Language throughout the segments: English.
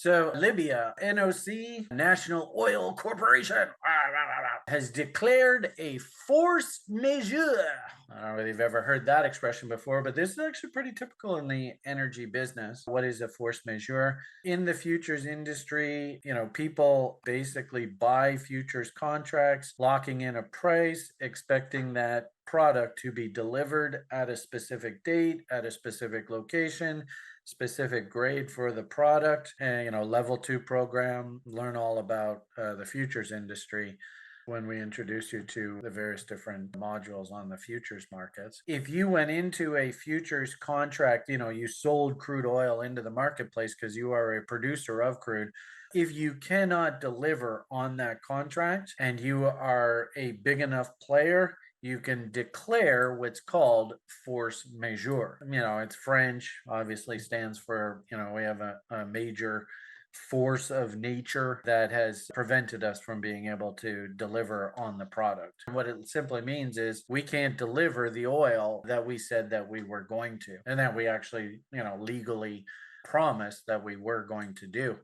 So Libya, NOC, National Oil Corporation, has declared a force majeure. I don't know if you've ever heard that expression before, but this is actually pretty typical in the energy business. What is a force majeure? In the futures industry, people basically buy futures contracts, locking in a price, expecting that product to be delivered at a specific date, at a specific location, specific grade for the product, and level 2 program. Learn all about the futures industry when we introduce you to the various different modules on the futures markets. If you went into a futures contract, you sold crude oil into the marketplace because you are a producer of crude. If you cannot deliver on that contract and you are a big enough player, you can declare what's called force majeure. It's French, obviously stands for, we have a major force of nature that has prevented us from being able to deliver on the product. What it simply means is we can't deliver the oil that we said that we were going to, and that we actually, legally promised that we were going to do.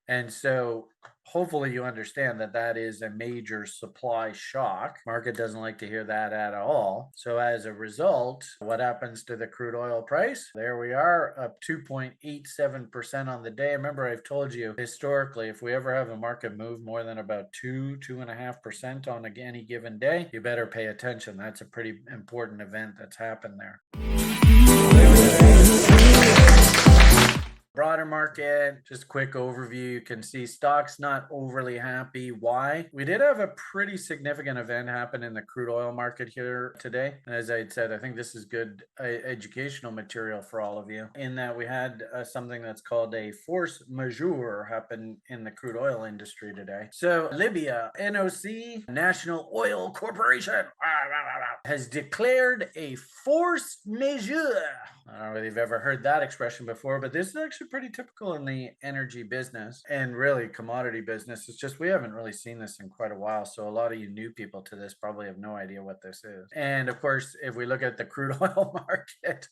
And so hopefully you understand that that is a major supply shock. Market doesn't like to hear that at all. So as a result, what happens to the crude oil price? There we are, up 2.87% on the day. Remember, I've told you historically, if we ever have a market move more than about 2.5% on any given day, you better pay attention. That's a pretty important event that's happened there. Broader market, just a quick overview. You can see stocks not overly happy. Why? We did have a pretty significant event happen in the crude oil market here today. And as I had said, I think this is good educational material for all of you, in that we had something that's called a force majeure happen in the crude oil industry today. So Libya, NOC, National Oil Corporation, has declared a force majeure. I don't know if you've ever heard that expression before, but this is actually pretty typical in the energy business and really commodity business. It's just we haven't really seen this in quite a while. So a lot of you new people to this probably have no idea what this is. And of course, if we look at the crude oil market,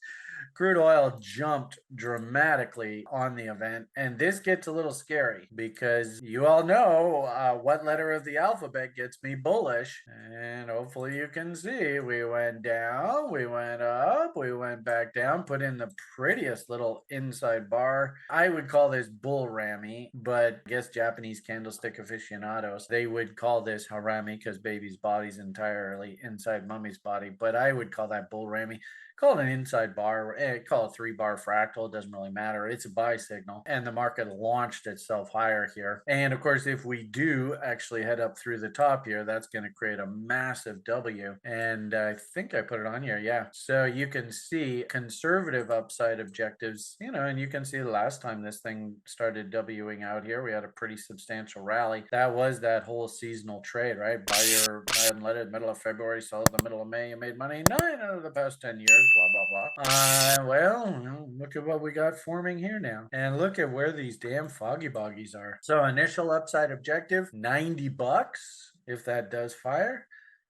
crude oil jumped dramatically on the event. And this gets a little scary because you all know what letter of the alphabet gets me bullish. And hopefully you can see we went down, we went up, we went back down, put in the prettiest little inside bar. I would call this bull rammy, but I guess Japanese candlestick aficionados, they would call this harami because baby's body's entirely inside mummy's body. But I would call that bull rammy. Call it an inside bar, call it 3-bar fractal. It doesn't really matter. It's a buy signal. And the market launched itself higher here. And of course, if we do actually head up through the top here, that's going to create a massive W. And I think I put it on here. Yeah. So you can see conservative upside objectives, and you can see the last time this thing started Wing out here, we had a pretty substantial rally. That was that whole seasonal trade, right? Buy your unleaded middle of February, sell it the middle of May, you made money 9 out of the past 10 years. Blah, blah, blah. Well, look at what we got forming here now. And look at where these damn foggy boggies are. So initial upside objective, $90 if that does fire.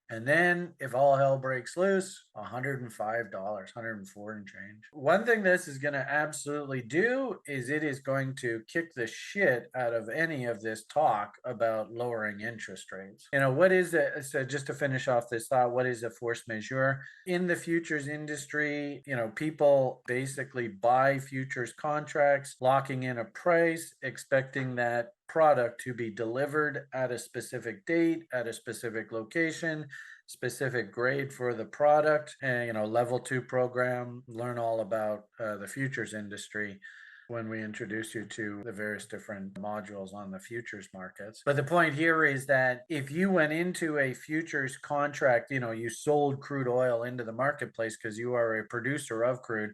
And then if all hell breaks loose, $105, 104 and change. One thing this is going to absolutely do is it is going to kick the shit out of any of this talk about lowering interest rates. What is it? So just to finish off this thought, what is a force majeure? In the futures industry, people basically buy futures contracts, locking in a price, expecting that product to be delivered at a specific date, at a specific location, specific grade for the product, and level 2 program. Learn all about the futures industry when we introduce you to the various different modules on the futures markets. But the point here is that if you went into a futures contract, you sold crude oil into the marketplace because you are a producer of crude,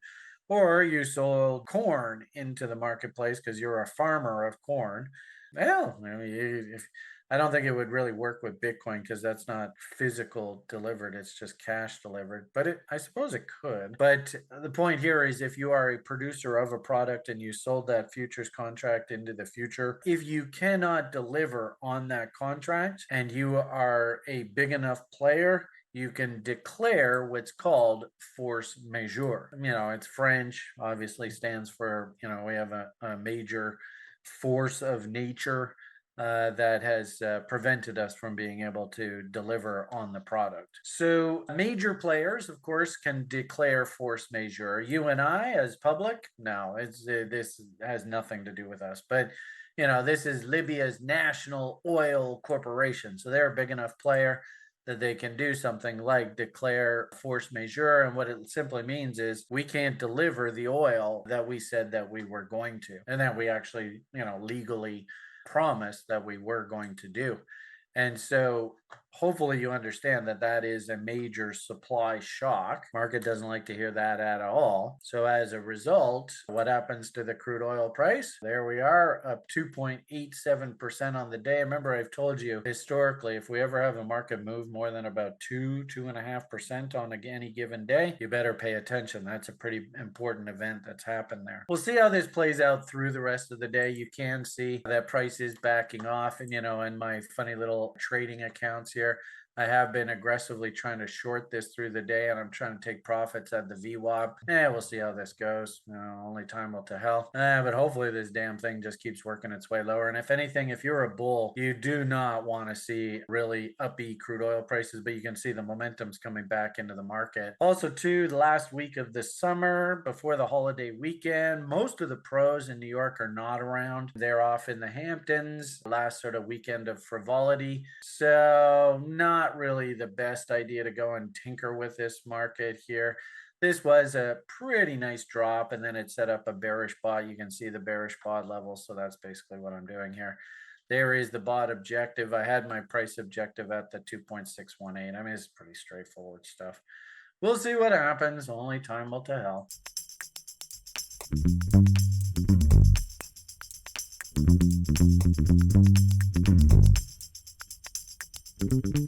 or you sold corn into the marketplace because you're a farmer of corn. Well, I don't think it would really work with Bitcoin because that's not physical delivered. It's just cash delivered. But I suppose it could. But the point here is if you are a producer of a product and you sold that futures contract into the future, if you cannot deliver on that contract and you are a big enough player, you can declare what's called force majeure. It's French, obviously stands for, we have a major force of nature that has prevented us from being able to deliver on the product. So major players, of course, can declare force majeure. You and I, as public, no, this has nothing to do with us. But this is Libya's National Oil Corporation, so they're a big enough player that they can do something like declare force majeure. And what it simply means is we can't deliver the oil that we said that we were going to, and that we actually, legally promised that we were going to do. And so hopefully you understand that that is a major supply shock. Market doesn't like to hear that at all. So as a result, what happens to the crude oil price? There we are, up 2.87% on the day. Remember, I've told you historically, if we ever have a market move more than about 2.5% on any given day, you better pay attention. That's a pretty important event that's happened there. We'll see how this plays out through the rest of the day. You can see that price is backing off, and in my funny little trading accounts here, I have been aggressively trying to short this through the day, and I'm trying to take profits at the VWAP. We'll see how this goes. Only time will tell. But hopefully this damn thing just keeps working its way lower. And if anything, if you're a bull, you do not want to see really uppy crude oil prices, but you can see the momentum's coming back into the market. Also, too, the last week of the summer, before the holiday weekend, most of the pros in New York are not around. They're off in the Hamptons, last sort of weekend of frivolity. So not really the best idea to go and tinker with this market here. This was a pretty nice drop, and then it set up a bearish bot. You can see the bearish bot level, so that's basically what I'm doing here. There is the bot objective. I had my price objective at the 2.618. I mean, it's pretty straightforward stuff. We'll see what happens. Only time will tell. Thank you.